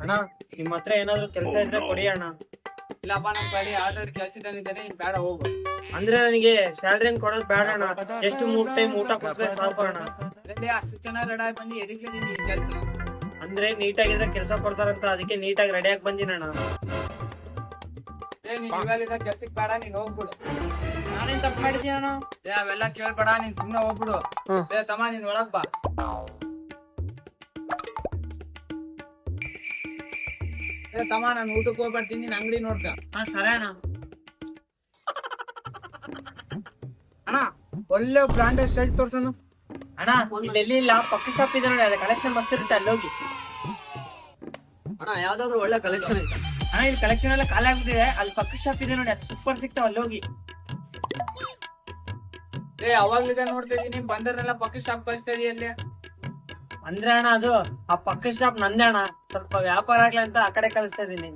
ಅಣ್ಣ ನಿಮ್ ಹತ್ರ ಏನಾದ್ರು ಕೆಲಸ ಇದ್ರೆ ಕೊಡಿ ಅಣ್ಣ. ಇಲ್ಲಪ್ಪ ನಮ್ ಕಡೆ ಆಲ್ರೆಡಿ ಕೆಲ್ಸದಲ್ಲಿದ್ದೇನೆ, ನೀನ್ ಬೇಡ ಹೋಗು. ಅಂದ್ರೆ ನನಗೆ ಸ್ಯಾಲ್ರಿ ಕೊಡೋದು ಬೇಡ ಅಣ್ಣ, ಜಸ್ಟ್ 3 ಟೈಮ್ ಊಟ ಕೊಟ್ರೆ ಸಾಕು ಅಣ್ಣ. ಅದೇ ಅಷ್ಟು ಚೆನ್ನಾಗಿ ರೆಡಿ ಆಗಿ ಬಂದು ಎದಕ್ಕೆ ನೀನ್ ಈ ಕೆಲ್ಸ? ಅಂದ್ರೆ ನೀಟಾಗಿದ್ರೆ ಕೆಲಸ ಕೊಡ್ತಾರಂತ ಅದಕ್ಕೆ ನೀಟಾಗಿ ರೆಡಿ ಆಗಿ ಬಂದಿನಣ್ಣ. ನೀನ್ ಇವಾಗಿದ್ದ ಕೆಲ್ಸಕ್ ಬೇಡ, ನೀನ್ ಹೋಗ್ಬಿಡು. ನಾನೇನ್ ತಪ್ಪು ಮಾಡಿದ್ದೀನಿ ಅಣ್ಣ? ಅವೆಲ್ಲ ಕೇಳ್ಬೇಡ, ನೀನ್ ಸುಮ್ನೆ ಹೋಗ್ಬಿಡು. ತಮ್ಮ ನೀನ್ ಒಳಗ್ ಬಾ. ತಮ್ಮ ನಾನು ಊಟಕ್ಕೆ ಹೋಗ್ಬರ್ತೀನಿ, ನೀನ್ ಅಂಗಡಿ ನೋಡ್ಕ. ಹಾ ಸರಿ ಅಣ್ಣ. ಅಣ್ಣ ಒಳ್ಳೆ ಬ್ರಾಂಡೆಡ್ ಶರ್ಟ್ ತೋರ್ಸೋಣ. ಅಣ್ಣ ಇಲ್ಲಿ ಇಲ್ಲ, ಪಕ್ಕ ಶಾಪ್ ಇದೆ ನೋಡಿ, ಅಲ್ಲಿ ಕಲೆಕ್ಷನ್ ಮಸ್ತ್ ಇರುತ್ತೆ, ಅಲ್ಲಿ ಹೋಗಿ. ಅಣ್ಣ ಯಾವ್ದಾದ್ರು ಒಳ್ಳೆ ಕಲೆಕ್ಷನ್ ಐತೆ? ಅಣ್ಣ ಇಲ್ಲಿ ಕಲೆಕ್ಷನ್ ಎಲ್ಲ ಖಾಲಿ ಆಗ್ಬಿಟ್ಟಿದೆ, ಅಲ್ಲಿ ಪಕ್ಕ ಶಾಪ್ ಇದೆ ನೋಡಿ, ಅದು ಸೂಪರ್ ಸಿಗ್ತಾವ, ಅಲ್ಲಿ ಹೋಗಿ. ಅವಾಗ್ಲಿದೆ ನೋಡ್ತಾ ಇದೀನಿ, ಬಂದರೆಲ್ಲ ಪಕ್ಕ ಶಾಪ್ ಕಳಿಸ್ತಾ ಇದೆಯಲ್ಲಿ. ಅಂದ್ರೆ ಅಣ್ಣ ಅದು ಆ ಪಕ್ಕ ಶಾಪ್ ನಂದೇ ಅಣ್ಣ, ಸ್ವಲ್ಪ ವ್ಯಾಪಾರ ಆಗ್ಲಿ ಅಂತ ಆ ಕಡೆ ಕಳಿಸ್ತಾ ಇದೀನಿ.